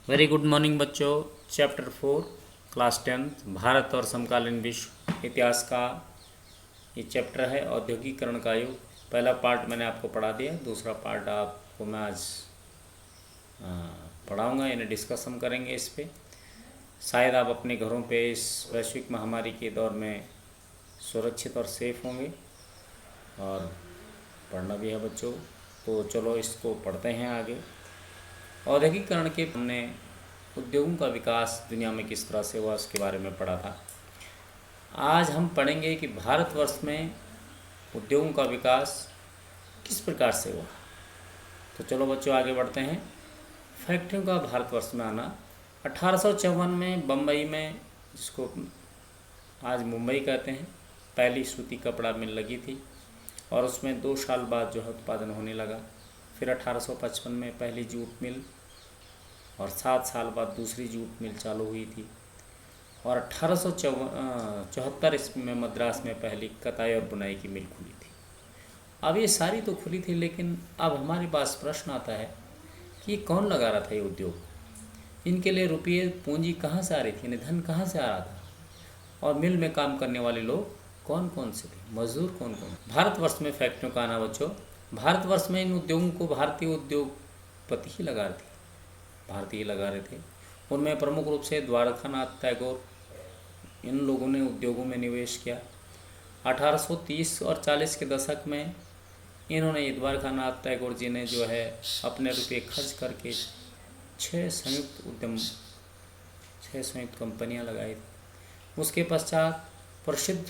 Very good morning बच्चों। Chapter 4 class 10 Bharat और समकालीन विश्व इतिहास का ये चैप्टर है औद्योगिकरण का युग। पहला पार्ट मैंने आपको पढ़ा दिया, दूसरा पार्ट आपको मैं आज पढ़ाऊँगा, यानी डिस्कस हम करेंगे इस पे। शायद आप अपने घरों पे इस वैश्विक महामारी के दौर में सुरक्षित और सेफ होंगे और पढ़ना भी है बच्चों। तो चलो इसको पढ़ते हैं आगे। औद्योगिकरण के हमने उद्योगों का विकास दुनिया में किस तरह से हुआ उसके बारे में पढ़ा था। आज हम पढ़ेंगे कि भारतवर्ष में उद्योगों का विकास किस प्रकार से हुआ। तो चलो बच्चों आगे बढ़ते हैं। फैक्ट्रियों का भारतवर्ष में आना 1854 में बम्बई में, जिसको आज मुंबई कहते हैं, पहली सूती कपड़ा मिल लगी थी और उसमें 2 साल बाद जो है उत्पादन होने लगा। फिर 1855 में पहली जूट मिल और 7 साल बाद दूसरी जूट मिल चालू हुई थी और 1874 ईस्वी में मद्रास में पहली कताई और बुनाई की मिल खुली थी। अब ये सारी तो खुली थी, लेकिन अब हमारे पास प्रश्न आता है कि कौन लगा रहा था ये उद्योग, इनके लिए रुपये पूंजी कहाँ से आ रही थी, धन कहाँ से आ रहा था, और मिल में काम करने वाले लोग कौन कौन से थे, मजदूर कौन कौन। भारतवर्ष में फैक्ट्रियों का आना बच्चों, भारतवर्ष में इन उद्योगों को भारतीय उद्योगपति ही लगा रहे थे, भारतीय लगा रहे थे। उनमें प्रमुख रूप से द्वारकानाथ टैगोर, इन लोगों ने उद्योगों में निवेश किया। 1830 और 40 के दशक में इन्होंने, द्वारकानाथ टैगोर जी ने जो है अपने रुपये खर्च करके 6 संयुक्त कंपनियां लगाई थी। उसके पश्चात प्रसिद्ध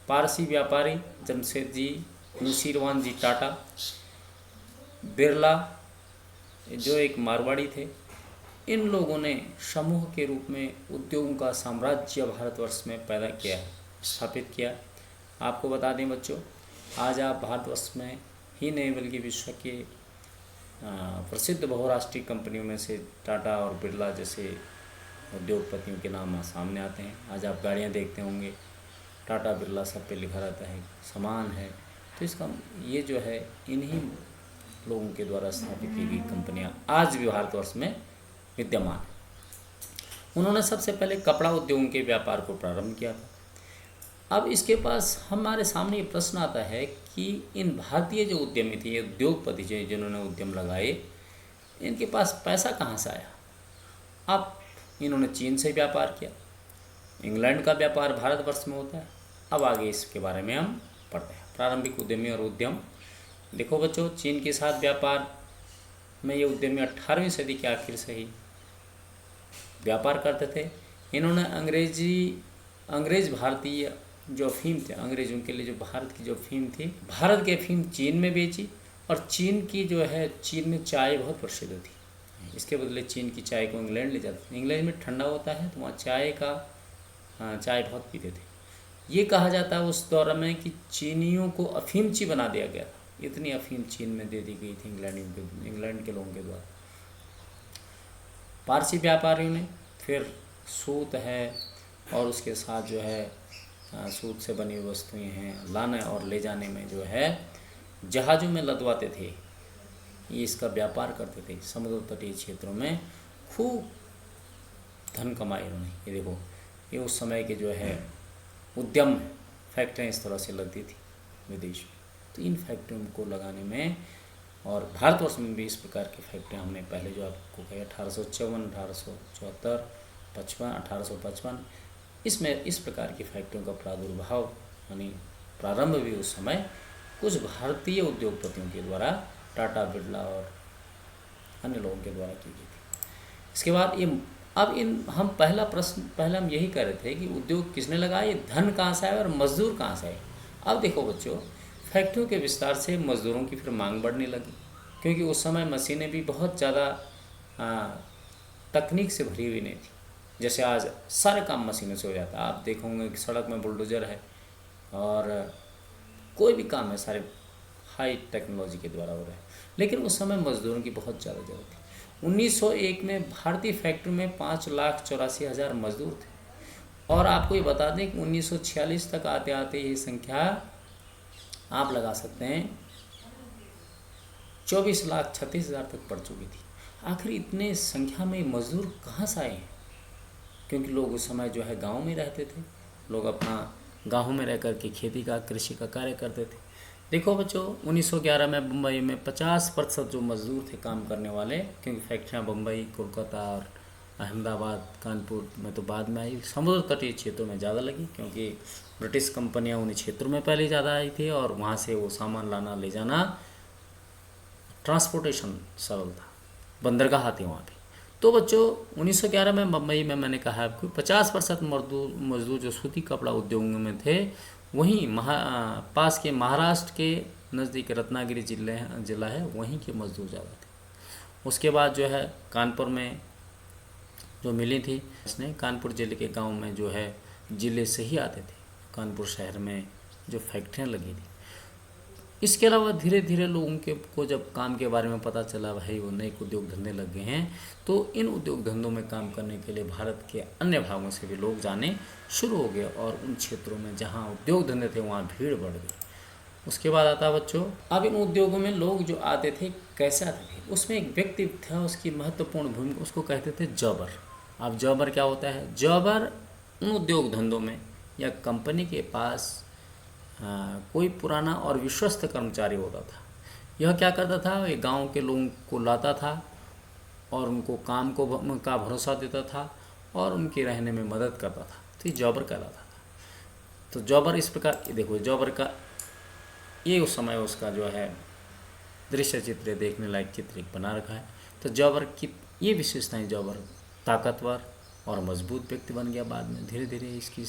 पारसी व्यापारी जमशेदजी नुसीरवान जी टाटा, बिरला जो एक मारवाड़ी थे, इन लोगों ने समूह के रूप में उद्योगों का साम्राज्य भारतवर्ष में पैदा किया, स्थापित किया। आपको बता दें बच्चों, आज आप भारतवर्ष में ही नहीं बल्कि विश्व के प्रसिद्ध बहुराष्ट्रीय कंपनियों में से टाटा और बिरला जैसे उद्योगपतियों के नाम सामने आते हैं। आज आप गाड़ियां देखते होंगे, टाटा बिरला सब पे लिखा रहता है, सामान है, तो इसका ये जो है इन्हीं लोगों के द्वारा स्थापित की गई कंपनियां आज भी भारतवर्ष में विद्यमान है। उन्होंने सबसे पहले कपड़ा उद्योगों के व्यापार को प्रारंभ किया था। अब इसके पास हमारे सामने ये प्रश्न आता है कि इन भारतीय जो उद्यमी थे, ये उद्योगपति जिन्होंने उद्यम लगाए, इनके पास पैसा कहाँ से आया। अब इन्होंने चीन से व्यापार किया, इंग्लैंड का व्यापार भारतवर्ष में होता है। अब आगे इसके बारे में हम पढ़ते हैं। प्रारंभिक उद्यमी और उद्यम। देखो बच्चों, चीन के साथ व्यापार में ये उद्यमी 18वीं सदी के आखिर से ही व्यापार करते थे। इन्होंने अंग्रेज भारतीय जो अफीम थे, अंग्रेजों के लिए जो भारत की जो अफीम थी, भारत की अफीम चीन में बेची। और चीन की जो है, चीन में चाय बहुत प्रसिद्ध थी, इसके बदले चीन की चाय को इंग्लैंड ले जाते थे। इंग्लैंड में ठंडा होता है तो वहाँ चाय बहुत पीते थे। ये कहा जाता है उस दौर में कि चीनियों को अफीमची बना दिया गया था, इतनी अफीम चीन में दे दी गई थी इंग्लैंड के लोगों के द्वारा। पारसी व्यापारियों ने फिर सूत है और उसके साथ जो है सूत से बनी हुई वस्तुएं हैं, लाने और ले जाने में जो है जहाज़ों में लदवाते थे, ये इसका व्यापार करते थे। समुद्र तटीय क्षेत्रों में खूब धन कमाए उन्होंने। ये देखो, ये उस समय के जो है उद्यम फैक्ट्रियाँ इस तरह से लगती थी विदेश में। तो इन फैक्ट्रियों को लगाने में, और भारतवर्ष में भी इस प्रकार की फैक्ट्रियाँ हमने पहले जो आपको कहा 1854, 1874, 55, 1855, इसमें इस प्रकार की फैक्ट्रियों का प्रादुर्भाव यानी प्रारंभ भी उस समय कुछ भारतीय उद्योगपतियों के द्वारा, टाटा बिरला और अन्य लोगों के द्वारा की गई थी। इसके बाद हम पहला हम यही कर रहे थे कि उद्योग किसने लगाया, ये धन कहाँ से आया और मजदूर कहाँ से आए। अब देखो बच्चों, फैक्ट्रियों के विस्तार से मजदूरों की फिर मांग बढ़ने लगी, क्योंकि उस समय मशीनें भी बहुत ज़्यादा तकनीक से भरी हुई नहीं थी। जैसे आज सारे काम मशीनों से हो जाता है। आप देखोगे कि सड़क में बुलडोजर है और कोई भी काम है सारे हाई टेक्नोलॉजी के द्वारा हो रहे हैं, लेकिन उस समय मजदूरों की बहुत ज़्यादा ज़रूरत थी। 1901 में भारतीय फैक्ट्री में 5,84,000 मजदूर थे, और आपको ये बता दें कि 1946 तक आते आते ये संख्या आप लगा सकते हैं 24,36,000 तक पड़ चुकी थी। आखिर इतने संख्या में मज़दूर कहाँ से आए हैं? क्योंकि लोग उस समय जो है गाँव में रहते थे, लोग अपना गाँव में रह कर के खेती का कृषि का कार्य करते थे। देखो बच्चों, 1911 में मुंबई में 50% जो मज़दूर थे काम करने वाले, क्योंकि फैक्ट्रियाँ मुंबई, कोलकाता और अहमदाबाद, कानपुर में तो बाद में आई, समुद्र तटीय क्षेत्रों में ज़्यादा लगी, क्योंकि ब्रिटिश कंपनियां उन्हीं क्षेत्रों में पहले ज़्यादा आई थी और वहाँ से वो सामान लाना ले जाना, ट्रांसपोर्टेशन सरल था, बंदरगाह थी वहाँ पे। तो बच्चों 1911 में मुंबई में मैंने कहा आपको 50% मजदूर जो सूती कपड़ा उद्योगों में थे, वहीं पास के महाराष्ट्र के नज़दीक रत्नागिरी जिला है, वहीं के मजदूर ज़्यादा थे। उसके बाद जो है कानपुर में जो मिली थी, इसने कानपुर ज़िले के गांव में जो है ज़िले से ही आते थे, कानपुर शहर में जो फैक्ट्रियां लगी थी। इसके अलावा धीरे धीरे लोगों को जब काम के बारे में पता चला, भाई वो नए उद्योग धंधे लग गए हैं, तो इन उद्योग धंधों में काम करने के लिए भारत के अन्य भागों से भी लोग जाने शुरू हो गए और उन क्षेत्रों में जहाँ उद्योग धंधे थे वहाँ भीड़ बढ़ गई। उसके बाद आता है बच्चों, अब इन उद्योगों में लोग जो आते थे कैसे आते थे, उसमें एक व्यक्ति था, उसकी महत्वपूर्ण भूमिका, उसको कहते थे जॉबर। अब जॉबर क्या होता है? जॉबर उन उद्योग धंधों में या कंपनी के पास कोई पुराना और विश्वस्त कर्मचारी होता था। यह क्या करता था? ये गांव के लोगों को लाता था और उनको काम का भरोसा देता था और उनके रहने में मदद करता था, तो ये जॉबर कहलाता था। तो जॉबर इस प्रकार, देखो जॉबर का ये उस समय उसका जो है दृश्य चित्र, देखने लायक चित्र एक बना रखा है। तो जॉबर की ये विशेषताएं, जॉबर ताकतवर और मजबूत व्यक्ति बन गया। बाद में धीरे धीरे इसकी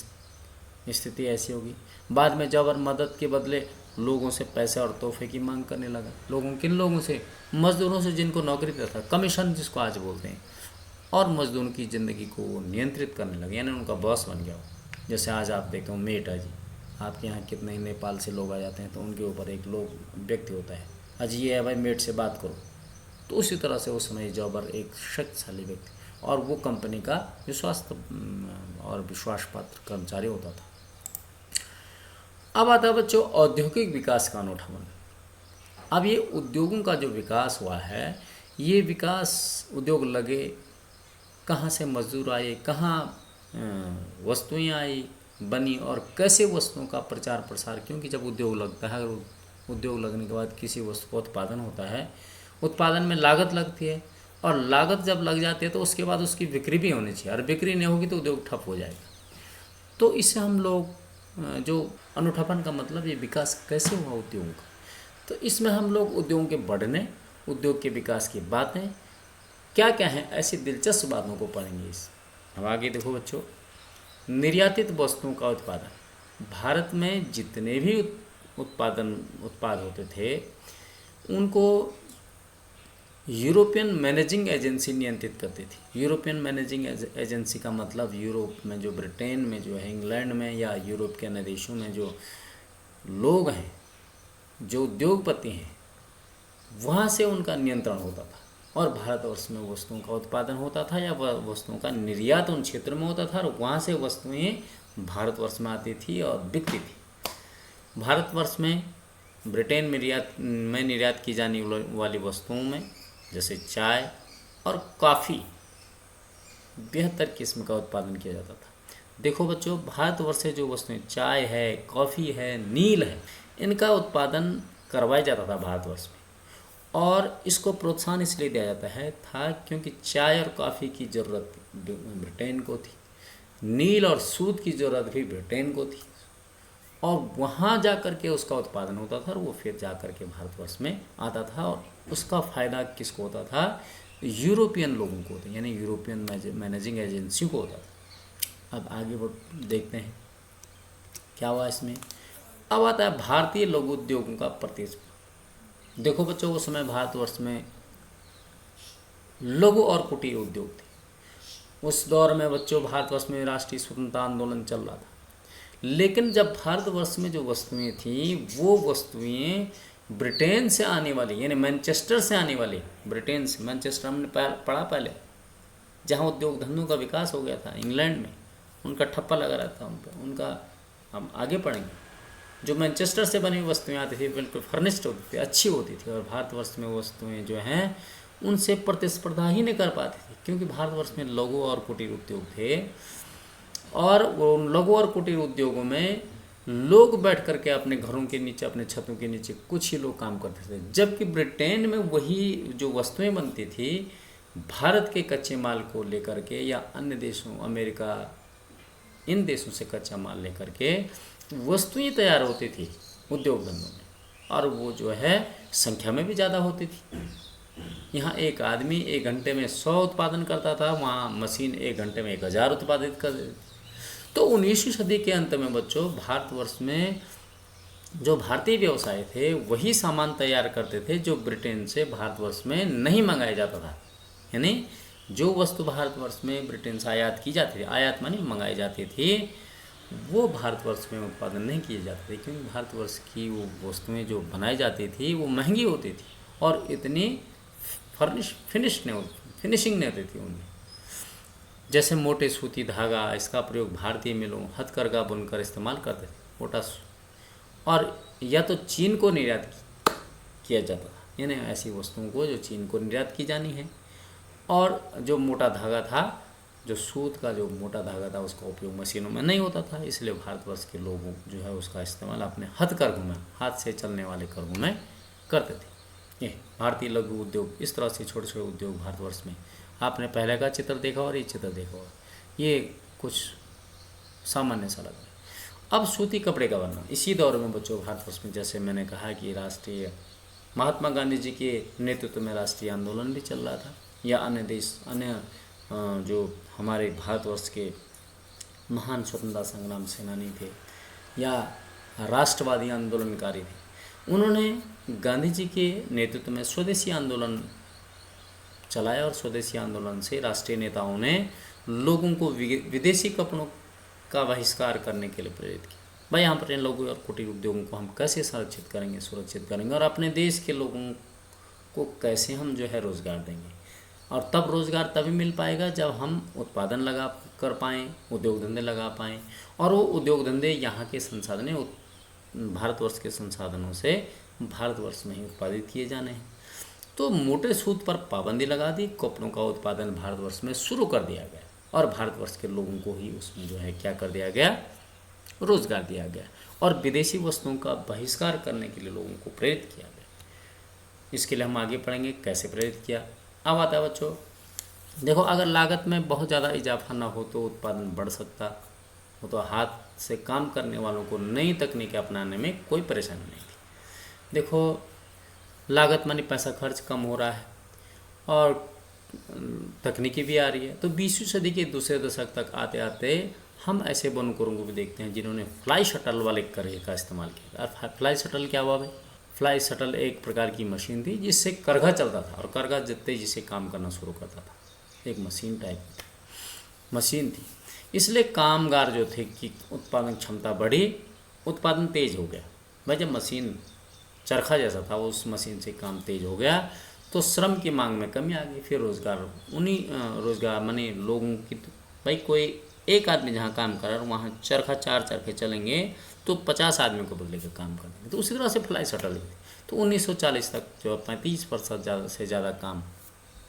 स्थिति ऐसी होगी, बाद में जॉबर मदद के बदले लोगों से पैसे और तोहफे की मांग करने लगा। किन लोगों से? मजदूरों से, जिनको नौकरी देता था, कमीशन जिसको आज बोलते हैं, और मजदूरों की ज़िंदगी को नियंत्रित करने लगे, यानी उनका बॉस बन गया। जैसे आज आप देखते हो मेट है जी, आपके यहाँ कितने ही नेपाल से लोग आ जाते हैं, तो उनके ऊपर एक व्यक्ति होता है, आज ये है भाई मेट से बात करो। तो उसी तरह से उस समय जॉबर एक शक्तिशाली व्यक्ति और वो कंपनी का और विश्वास पात्र कर्मचारी होता था। अब आता है बच्चों औद्योगिक विकास का अनूठापन। अब ये उद्योगों का जो विकास हुआ है, ये विकास उद्योग लगे, कहाँ से मजदूर आए, कहाँ वस्तुएं आई बनी और कैसे वस्तुओं का प्रचार प्रसार, क्योंकि जब उद्योग लगता है, उद्योग लगने के बाद किसी वस्तु का उत्पादन होता है, उत्पादन में लागत लगती है और लागत जब लग जाती है तो उसके बाद उसकी बिक्री भी होनी चाहिए, और बिक्री नहीं होगी तो उद्योग ठप हो जाएगा। तो इससे हम लोग जो अनूठापन का मतलब ये विकास कैसे हुआ उद्योगों का, तो इसमें हम लोग उद्योगों के बढ़ने, उद्योग के विकास की बातें क्या क्या हैं, ऐसी दिलचस्प बातों को पढ़ेंगे। अब आगे देखो बच्चों, निर्यातित वस्तुओं का उत्पादन। भारत में जितने भी उत्पाद होते थे उनको यूरोपियन मैनेजिंग एजेंसी नियंत्रित करती थी। यूरोपियन मैनेजिंग एजेंसी का मतलब यूरोप में जो, ब्रिटेन में जो है, इंग्लैंड में या यूरोप के अन्य देशों में जो लोग हैं, जो उद्योगपति हैं, वहाँ से उनका नियंत्रण होता था और भारतवर्ष में वस्तुओं का उत्पादन होता था या वस्तुओं का निर्यात उन क्षेत्रों में होता था और वहाँ से वस्तुएं भारतवर्ष में आती थी और बिकती थी। भारतवर्ष में ब्रिटेन में निर्यात की जाने वाली वस्तुओं में जैसे चाय और कॉफ़ी 72 किस्म का उत्पादन किया जाता था। देखो बच्चों, भारतवर्ष से जो वस्तुएं चाय है, कॉफ़ी है, नील है, इनका उत्पादन करवाया जाता था भारतवर्ष में, और इसको प्रोत्साहन इसलिए दिया जाता था क्योंकि चाय और कॉफ़ी की ज़रूरत ब्रिटेन को थी, नील और सूत की ज़रूरत भी ब्रिटेन को थी, और वहाँ जा कर के उसका उत्पादन होता था और वो फिर जा कर के भारतवर्ष में आता था, और उसका फ़ायदा किसको होता था? यूरोपियन लोगों को होता, यानी यूरोपियन मैनेजिंग एजेंसी को होता था। अब आगे वो देखते हैं क्या हुआ इसमें। अब आता है भारतीय लघु उद्योगों का प्रतिस्पर्धा। देखो बच्चों, उस समय भारतवर्ष में लघु और कुटीर उद्योग थे। उस दौर में बच्चों भारतवर्ष में राष्ट्रीय स्वतंत्रता आंदोलन चल रहा था, लेकिन जब भारतवर्ष में जो वस्तुएं थीं, वो वस्तुएं ब्रिटेन से आने वाली, यानी मैनचेस्टर से आने वाली, ब्रिटेन से, मैनचेस्टर हमने पढ़ा पहले, जहाँ उद्योग धंधों का विकास हो गया था, इंग्लैंड में उनका ठप्पा लगा रहा था उन पर, उनका हम आगे पढ़ेंगे। जो मैनचेस्टर से बनी हुई वस्तुएं आती थी बिल्कुल फर्निश्ड होती थी, अच्छी होती थी, और भारतवर्ष में वस्तुएं जो हैं उनसे प्रतिस्पर्धा ही नहीं कर पाते थे, क्योंकि भारतवर्ष में लघु और कुटीर उद्योग थे, और वो लघु और कुटीर उद्योगों में लोग बैठ करके अपने घरों के नीचे, अपने छतों के नीचे कुछ ही लोग काम करते थे। जबकि ब्रिटेन में वही जो वस्तुएं बनती थी भारत के कच्चे माल को लेकर के, या अन्य देशों, अमेरिका, इन देशों से कच्चा माल लेकर के वस्तुएं तैयार होती थी उद्योग धंधों में, और वो जो है संख्या में भी ज़्यादा होती थी। यहाँ एक आदमी 1 घंटे में 100 उत्पादन करता था, वहाँ मशीन 1 घंटे में 1000 उत्पादित कर देती। तो 19वीं सदी के अंत में बच्चों भारतवर्ष में जो भारतीय व्यवसाय थे वही सामान तैयार करते थे जो ब्रिटेन से भारतवर्ष में नहीं मंगाया जाता था। यानी जो वस्तु भारतवर्ष में ब्रिटेन से आयात की जाती थी, आयात मानी मंगाई जाती थी, वो भारतवर्ष में उत्पादन नहीं किए जाते थे, क्योंकि भारतवर्ष की वो वस्तुएं जो बनाई जाती थी वो महंगी होती थी और इतनी फिनिशिंग नहीं होती थी उनमें। जैसे मोटे सूती धागा, इसका प्रयोग भारतीय मिलों हथकरघा बुनकर इस्तेमाल करते थे, मोटा, और या तो चीन को निर्यात किया जाता था, यानी ऐसी वस्तुओं को जो चीन को निर्यात की जानी है। और जो मोटा धागा था, जो सूत का जो मोटा धागा था, उसका उपयोग मशीनों में नहीं होता था, इसलिए भारतवर्ष के लोगों जो है उसका इस्तेमाल अपने हथकरघों में, हाथ से चलने वाले करघों में करते थे। ये भारतीय लघु उद्योग, इस तरह से छोटे छोटे उद्योग भारतवर्ष में, आपने पहले का चित्र देखा और ये चित्र देखा और ये कुछ सामान्य सा लग रहा है। अब सूती कपड़े का वर्णन इसी दौर में बच्चों भारतवर्ष में, जैसे मैंने कहा कि राष्ट्रीय महात्मा गांधी जी के नेतृत्व में राष्ट्रीय आंदोलन भी चल रहा था, या अन्य देश, अन्य जो हमारे भारतवर्ष के महान स्वतंत्रता संग्राम सेनानी थे या राष्ट्रवादी आंदोलनकारी थे, उन्होंने गांधी जी के नेतृत्व में स्वदेशी आंदोलन चलाया, और स्वदेशी आंदोलन से राष्ट्रीय नेताओं ने लोगों को विदेशी कपड़ों का बहिष्कार करने के लिए प्रेरित किया। भाई यहाँ पर इन लघु और कुटीर उद्योगों को हम कैसे संरक्षित करेंगे, सुरक्षित करेंगे, और अपने देश के लोगों को कैसे हम जो है रोज़गार देंगे। और तब रोज़गार तभी मिल पाएगा जब हम उत्पादन लगा कर पाएँ, उद्योग धंधे लगा पाएँ, और वो उद्योग धंधे यहाँ के संसाधन, भारतवर्ष के संसाधनों से भारतवर्ष में ही उत्पादित किए जाने हैं। तो मोटे सूत पर पाबंदी लगा दी, कपड़ों का उत्पादन भारतवर्ष में शुरू कर दिया गया, और भारतवर्ष के लोगों को ही उसमें जो है क्या कर दिया गया, रोज़गार दिया गया, और विदेशी वस्तुओं का बहिष्कार करने के लिए लोगों को प्रेरित किया गया। इसके लिए हम आगे पढ़ेंगे कैसे प्रेरित किया। अब आता है बच्चों, देखो अगर लागत में बहुत ज़्यादा इजाफा ना हो तो उत्पादन बढ़ सकता हो, तो हाथ से काम करने वालों को नई तकनीकें अपनाने में कोई परेशानी नहीं थी। देखो लागत मानी पैसा खर्च कम हो रहा है और तकनीकी भी आ रही है। तो 20वीं सदी के दूसरे दशक तक आते आते हम ऐसे बुनकरों को भी देखते हैं जिन्होंने फ्लाई शटल वाले करघे का इस्तेमाल किया। और फ्लाई शटल क्या हुआ भाई? फ्लाई शटल एक प्रकार की मशीन थी जिससे करघा चलता था, और करघा जितने जिसे काम करना शुरू करता था, एक मशीन टाइप की मशीन थी। इसलिए कामगार जो थे कि उत्पादन क्षमता बढ़ी, उत्पादन तेज हो गया। भाई जब मशीन चरखा जैसा था, उस मशीन से काम तेज हो गया तो श्रम की मांग में कमी आ गई। फिर रोज़गार माने लोगों की, भाई कोई एक आदमी जहाँ काम कर रहा है वहाँ चरखा 4 चरखे चलेंगे तो 50 आदमियों को बदले का काम करेंगे। तो उसी तरह से फ्लाई शटल हुई। तो 1940 तक जो 35% से ज़्यादा काम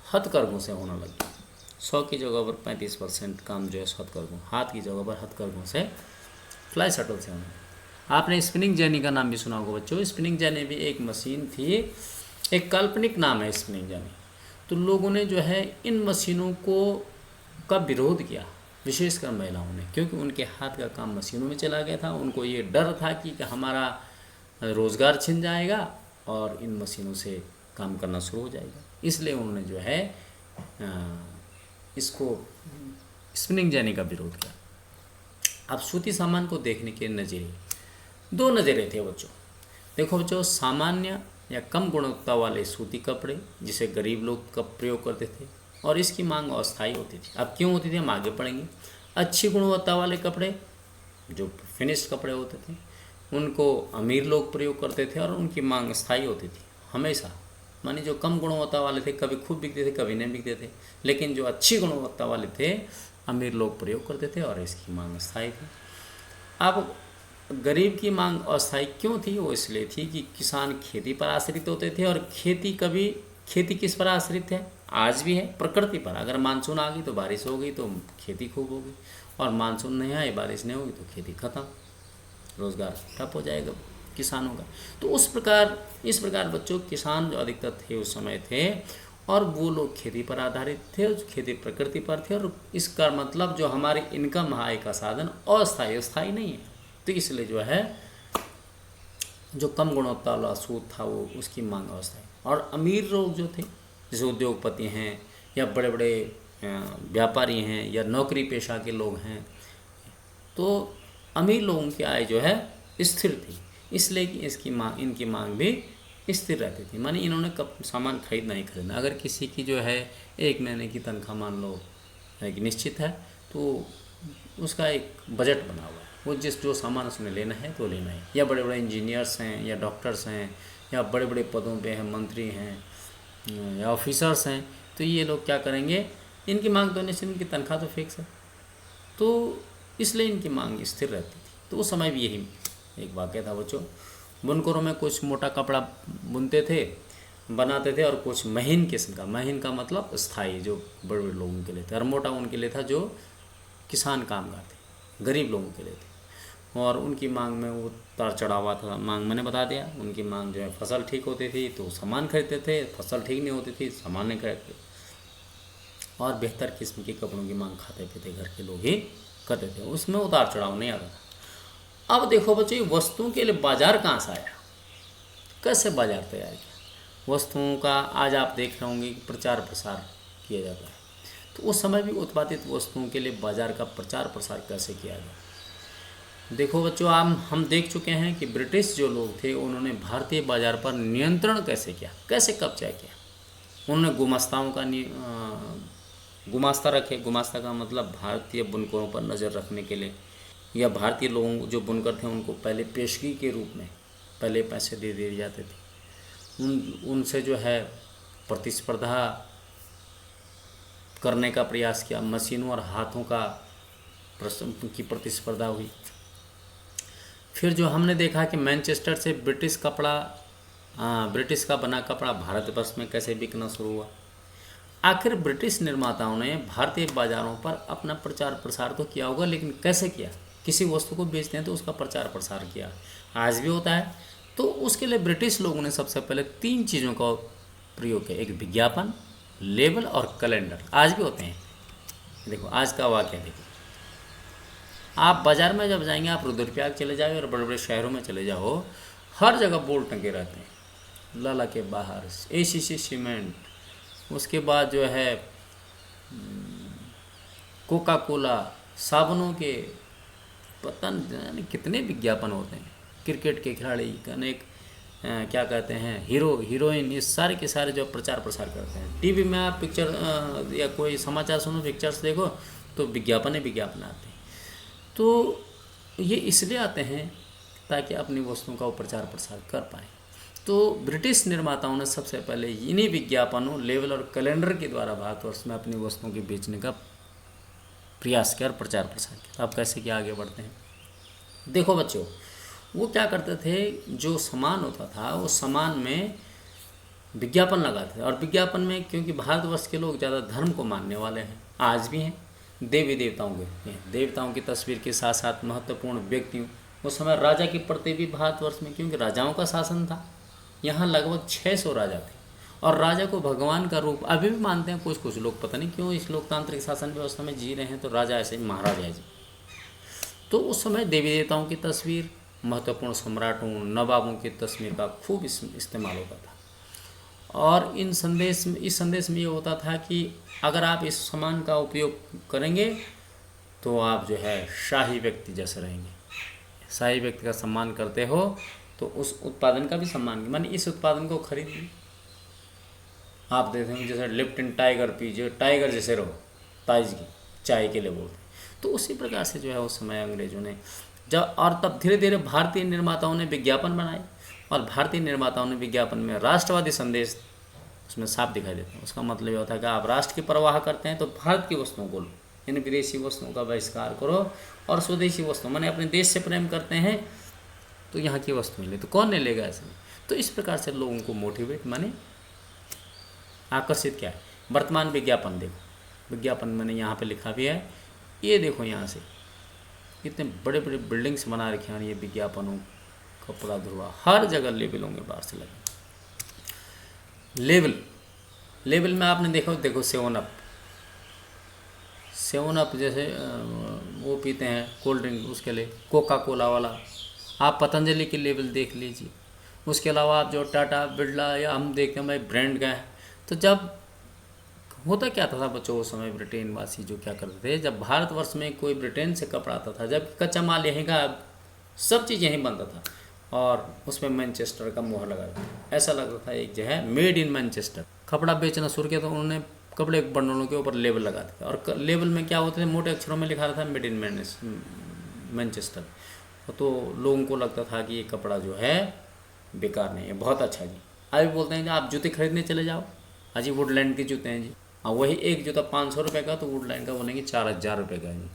हथकरघों से होने लगा। 100 की जगह पर 35% काम जो है हथकरघों, हाथ की जगह पर हथकरघों से, फ्लाई शटल से होने। आपने स्पिनिंग जेनी का नाम भी सुना होगा बच्चों। स्पिनिंग जेनी भी एक मशीन थी, एक काल्पनिक नाम है स्पिनिंग जेनी। तो लोगों ने जो है इन मशीनों का विरोध किया, विशेषकर महिलाओं ने, क्योंकि उनके हाथ का काम मशीनों में चला गया था। उनको ये डर था कि हमारा रोज़गार छिन जाएगा और इन मशीनों से काम करना शुरू हो जाएगा। इसलिए उन्होंने जो है इसको स्पिनिंग जेनी का विरोध किया। अब सूती सामान को देखने के नज़रिए 2 नज़रिए थे बच्चों। देखो बच्चों, सामान्य या कम गुणवत्ता वाले सूती कपड़े जिसे गरीब लोग का प्रयोग करते थे, और इसकी मांग अस्थायी होती थी। अब क्यों होती थी हम आगे पढ़ेंगे। अच्छी गुणवत्ता वाले कपड़े जो फिनिश्ड कपड़े होते थे उनको अमीर लोग प्रयोग करते थे, और उनकी मांग स्थायी होती थी हमेशा। माने जो कम गुणवत्ता वाले थे कभी खूब बिकते थे, कभी नहीं बिकते थे, लेकिन जो अच्छी गुणवत्ता वाले थे अमीर लोग प्रयोग करते थे और इसकी मांग स्थायी थी। अब गरीब की मांग अस्थायी क्यों थी? वो इसलिए थी कि किसान खेती पर आश्रित होते थे, और खेती किस पर आश्रित है? आज भी है, प्रकृति पर। अगर मानसून आ गई तो बारिश हो गई तो खेती खूब होगी, और मानसून नहीं आए, बारिश नहीं होगी तो खेती खत्म, रोजगार ठप हो जाएगा किसानों का। तो इस प्रकार बच्चों, किसान जो अधिकतर थे उस समय थे, और वो लोग खेती पर आधारित थे, खेती प्रकृति पर थे, और इसका मतलब जो हमारी इनकम, आय का साधन अस्थायी नहीं है। तो इसलिए जो है जो कम गुणवत्ता वाला सूद था वो उसकी मांग अवस्थायी। और अमीर लोग जो थे, जैसे उद्योगपति हैं या बड़े बड़े व्यापारी हैं या नौकरी पेशा के लोग हैं, तो अमीर लोगों की आय जो है स्थिर थी, इसलिए कि इनकी मांग भी स्थिर रहती थी। माने इन्होंने कब सामान खरीदना ही खरीदना। अगर किसी की जो है 1 महीने की तनख्वाह मान लो कि निश्चित है, तो उसका एक बजट बना हुआ है, वो जो सामान उसने लेना है तो लेना है। या बड़े बड़े इंजीनियर्स हैं या डॉक्टर्स हैं या बड़े बड़े पदों पे हैं, मंत्री हैं या ऑफिसर्स हैं, तो ये लोग क्या करेंगे, इनकी मांग तो निश्चित, इनकी तनख्वाह तो फिक्स है, तो इसलिए इनकी मांग स्थिर रहती थी। तो उस समय भी यही एक वाक़या था बच्चों। बुनकरों में कुछ मोटा कपड़ा बुनते थे, बनाते थे, और कुछ महीन किस्म का, महीन का मतलब स्थायी, जो बड़े बड़े लोगों के लिए थे, और मोटा उनके लिए था जो किसान कामगार थे, गरीब लोगों के लिए थे। और उनकी मांग में वो उतार चढ़ाव था। मांग मैंने बता दिया, उनकी मांग जो है, फसल ठीक होती थी तो सामान खरीदते थे, फसल ठीक नहीं होती थी सामान नहीं खरीदते, और बेहतर किस्म के कपड़ों की मांग खाते पीते घर के लोग ही करते थे, उसमें उतार चढ़ाव नहीं आता था। अब देखो बच्चों, ये वस्तुओं के लिए बाजार कहाँ से आया, कैसे बाजार तैयार किया वस्तुओं का? आज आप देख रहे होंगे कि प्रचार प्रसार किया जाता है, तो उस समय भी उत्पादित वस्तुओं के लिए बाजार का प्रचार प्रसार कैसे किया गया? देखो बच्चों, हम देख चुके हैं कि ब्रिटिश जो लोग थे उन्होंने भारतीय बाजार पर नियंत्रण कैसे किया, कैसे कब्जा किया। उन्होंने गुमास्ताओं का गुमास्ता रखे। गुमास्ता का मतलब भारतीय बुनकरों पर नज़र रखने के लिए, या भारतीय लोगों जो बुनकर थे उनको पहले पेशगी के रूप में पहले पैसे दे दिए जाते थे। उनसे जो है प्रतिस्पर्धा करने का प्रयास किया, मशीनों और हाथों की प्रतिस्पर्धा हुई। फिर जो हमने देखा कि मैनचेस्टर से ब्रिटिश का बना कपड़ा भारतवर्ष में कैसे बिकना शुरू हुआ। आखिर ब्रिटिश निर्माताओं ने भारतीय बाज़ारों पर अपना प्रचार प्रसार तो किया होगा, लेकिन कैसे किया? किसी वस्तु को बेचते हैं तो उसका प्रचार प्रसार किया, आज भी होता है। तो उसके लिए ब्रिटिश लोगों ने सबसे पहले 3 चीज़ों का प्रयोग किया, एक विज्ञापन, लेबल और कैलेंडर। आज भी होते हैं। देखो आज का वाक़या देखो, आप बाज़ार में जब जाएंगे, आप रुद्रप्रयाग चले जाओ और बड़े बड़े शहरों में चले जाओ, हर जगह बोर्ड टंगे रहते हैं। लाला के बाहर ACC सीमेंट, उसके बाद जो है कोका कोला, साबुनों के, पता नहीं कितने विज्ञापन होते हैं। क्रिकेट के खिलाड़ी, अनेक क्या कहते हैं, हीरोइन, ये सारे के सारे जो प्रचार प्रसार करते हैं। टीवी में आप पिक्चर या कोई समाचार सुनो, पिक्चर्स देखो, तो विज्ञापन आते हैं। तो ये इसलिए आते हैं ताकि अपनी वस्तुओं का प्रचार प्रसार कर पाएँ। तो ब्रिटिश निर्माताओं ने सबसे पहले इन्हीं विज्ञापनों, लेबल और कैलेंडर के द्वारा भारतवर्ष में अपनी वस्तुओं के बेचने का प्रयास किया और प्रचार प्रसार किया। अब कैसे क्या आगे बढ़ते हैं, देखो बच्चों, वो क्या करते थे, जो सामान होता था वो सामान में विज्ञापन लगाते थे। और विज्ञापन में, क्योंकि भारतवर्ष के लोग ज़्यादा धर्म को मानने वाले हैं, आज भी हैं, देवी देवताओं की तस्वीर के साथ साथ महत्वपूर्ण व्यक्तियों, उस समय राजा के प्रति भी भारतवर्ष में, क्योंकि राजाओं का शासन था, यहाँ लगभग 600 राजा थे, और राजा को भगवान का रूप अभी भी मानते हैं कुछ लोग। पता नहीं क्यों इस लोकतांत्रिक शासन व्यवस्था में जी रहे हैं, तो राजा ऐसे ही महाराजा जी। तो उस समय देवी देवताओं की तस्वीर, महत्वपूर्ण सम्राटों, नवाबों की तस्वीर का खूब इस्तेमाल होता था। और इस संदेश में ये होता था कि अगर आप इस सामान का उपयोग करेंगे तो आप जो है शाही व्यक्ति जैसे रहेंगे। शाही व्यक्ति का सम्मान करते हो तो उस उत्पादन का भी सम्मान, माने इस उत्पादन को खरीदिए। आप देखेंगे जैसे लिप्टन टाइगर पीजिए, टाइगर जैसे रहो, ताइज की चाय के लिए बोलते। तो उसी प्रकार से जो है उस समय अंग्रेजों ने और तब धीरे धीरे भारतीय निर्माताओं ने विज्ञापन बनाए, और भारतीय निर्माताओं ने विज्ञापन में राष्ट्रवादी संदेश उसमें साफ दिखाई देते हैं। उसका मतलब ये होता है कि आप राष्ट्र की परवाह करते हैं तो भारत की वस्तुओं को लो, इन विदेशी वस्तुओं का बहिष्कार करो, और स्वदेशी वस्तु माने अपने देश से प्रेम करते हैं तो यहाँ की वस्तुएं ले, तो कौन नहीं लेगा ऐसे में। तो इस प्रकार से लोगों को मोटिवेट माने आकर्षित क्या है? वर्तमान विज्ञापन देखो, विज्ञापन मैंने यहाँ पे लिखा भी है, ये देखो यहाँ से इतने बड़े बड़े बिल्डिंग्स बना रखे हैं, ये विज्ञापनों, कपड़ा धुआ, हर जगह लेबल होंगे बाहर से लगे। लेबल, लेबल में आपने देखो 7 अप, 7 अप जैसे वो पीते हैं कोल्ड ड्रिंक, उसके लिए कोका कोला वाला, आप पतंजलि की लेबल देख लीजिए। उसके अलावा आप जो टाटा बिरला या हम देखते हैं भाई ब्रांड का है। तो जब होता क्या था बच्चों, उस समय ब्रिटेन वासी जो क्या करते थे, जब भारतवर्ष में कोई ब्रिटेन से कपड़ा आता था, जब कच्चा माल यहीं का, सब चीज़ यहीं बनता था और उसमें मैनचेस्टर का मोहर लगा था, ऐसा लगता था एक जो है मेड इन मैनचेस्टर। कपड़ा बेचना शुरू किया तो उन्होंने कपड़े बंडलों के ऊपर लेबल लगाते थे और लेबल में क्या होते थे, मोटे अक्षरों में लिखा रहता था मेड इन मैनचेस्टर। तो लोगों को लगता था कि ये कपड़ा जो है बेकार नहीं है, बहुत अच्छा जी। अभी बोलते हैं कि आप जूते खरीदने चले जाओ, अजी वुडलैंड के जूते हैं जी, हाँ वही एक जूता 500 रुपये का, तो वुडलैंड का बोलेंगे 4000 रुपये का जी।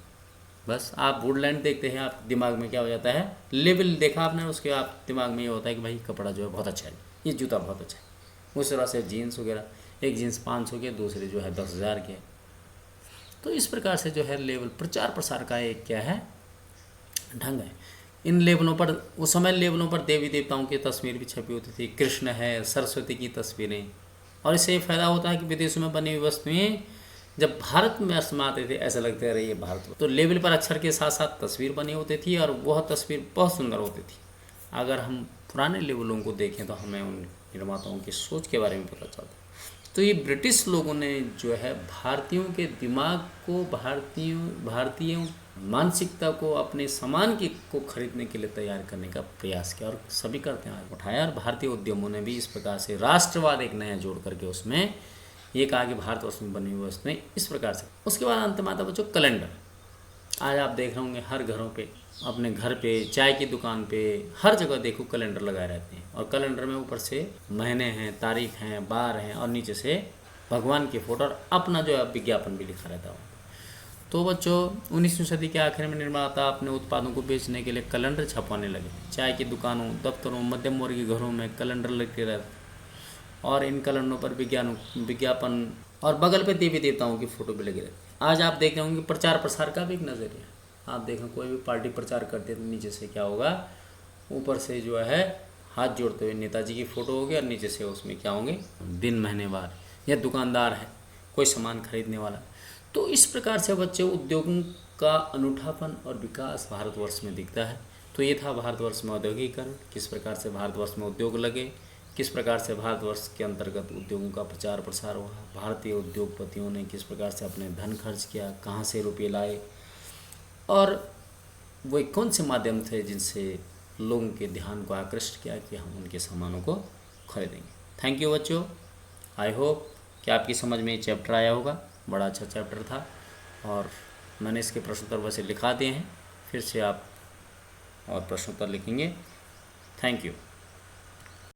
बस आप वुडलैंड देखते हैं, आप दिमाग में क्या हो जाता है, लेबल देखा आपने, उसके आप दिमाग में ये होता है कि भाई कपड़ा जो है बहुत अच्छा है, ये जूता बहुत अच्छा है। उस तरह से जीन्स वगैरह, एक जीन्स 500 के, दूसरे जो है 10,000 के। तो इस प्रकार से जो है लेबल प्रचार प्रसार का एक क्या है ढंग है। इन लेबलों पर, उस समय लेबलों पर देवी देवताओं की तस्वीर भी छपी होती थी, कृष्ण है, सरस्वती की तस्वीरें। और इससे ये फायदा होता है कि विदेशों में बनी हुई वस्तुएं जब भारत में आते थे ऐसा लगता रही है भारत। तो लेबल पर अक्षर के साथ साथ तस्वीर बनी होती थी और वह तस्वीर बहुत सुंदर होती थी। अगर हम पुराने लेबलों को देखें तो हमें उन निर्माताओं की सोच के बारे में पता चलता है। तो ये ब्रिटिश लोगों ने जो है भारतीयों के दिमाग को, भारतीय मानसिकता को अपने सामान को खरीदने के लिए तैयार करने का प्रयास किया और सभी करते हैं उठाया। और भारतीय उद्यमों ने भी इस प्रकार से राष्ट्रवाद एक नया जोड़ करके उसमें ये कहा कि भारतवर्ष में बनी हुई वस्तुएं इस प्रकार से। उसके बाद अंत में आता बच्चों कैलेंडर। आज आप देख रहे होंगे हर घरों पे, अपने घर पे, चाय की दुकान पे, हर जगह देखो कैलेंडर लगाए रहते हैं। और कैलेंडर में ऊपर से महीने हैं, तारीख हैं, बार हैं और नीचे से भगवान की फोटो और अपना जो है विज्ञापन भी लिखा रहता है। तो बच्चों 19वीं सदी के आखिर में निर्माता अपने उत्पादों को बेचने के लिए कैलेंडर छपवाने लगे। चाय की दुकानों, दफ्तरों, मध्यम वर्गीय घरों में कैलेंडर लगे रहते और इन कैलेंडरों पर विज्ञापन और बगल पे देवी देवताओं की फोटो भी लगी रहती है। आज आप देख रहे होंगे प्रचार प्रसार का भी एक नज़रिया। आप देखें कोई भी पार्टी प्रचार करते हैं तो नीचे से क्या होगा, ऊपर से जो है हाथ जोड़ते हुए नेताजी की फ़ोटो होगी और नीचे से उसमें क्या होंगे, दिन महीने वार, या दुकानदार है, कोई सामान खरीदने वाला। तो इस प्रकार से बच्चे उद्योगों का अनूठापन और विकास भारतवर्ष में दिखता है। तो ये था भारतवर्ष में औद्योगिकरण, किस प्रकार से भारतवर्ष में उद्योग लगे, किस प्रकार से भारतवर्ष के अंतर्गत उद्योगों का प्रचार प्रसार हुआ, भारतीय उद्योगपतियों ने किस प्रकार से अपने धन खर्च किया, कहाँ से रुपये लाए और वो कौन से माध्यम थे जिनसे लोगों के ध्यान को आकृष्ट किया कि हम उनके सामानों को खरीदेंगे। थैंक यू बच्चों। आई होप कि आपकी समझ में ये चैप्टर आया होगा। बड़ा अच्छा चैप्टर था और मैंने इसके प्रश्नोत्तर वैसे लिखा दिए हैं, फिर से आप और प्रश्नोत्तर लिखेंगे। Thank you.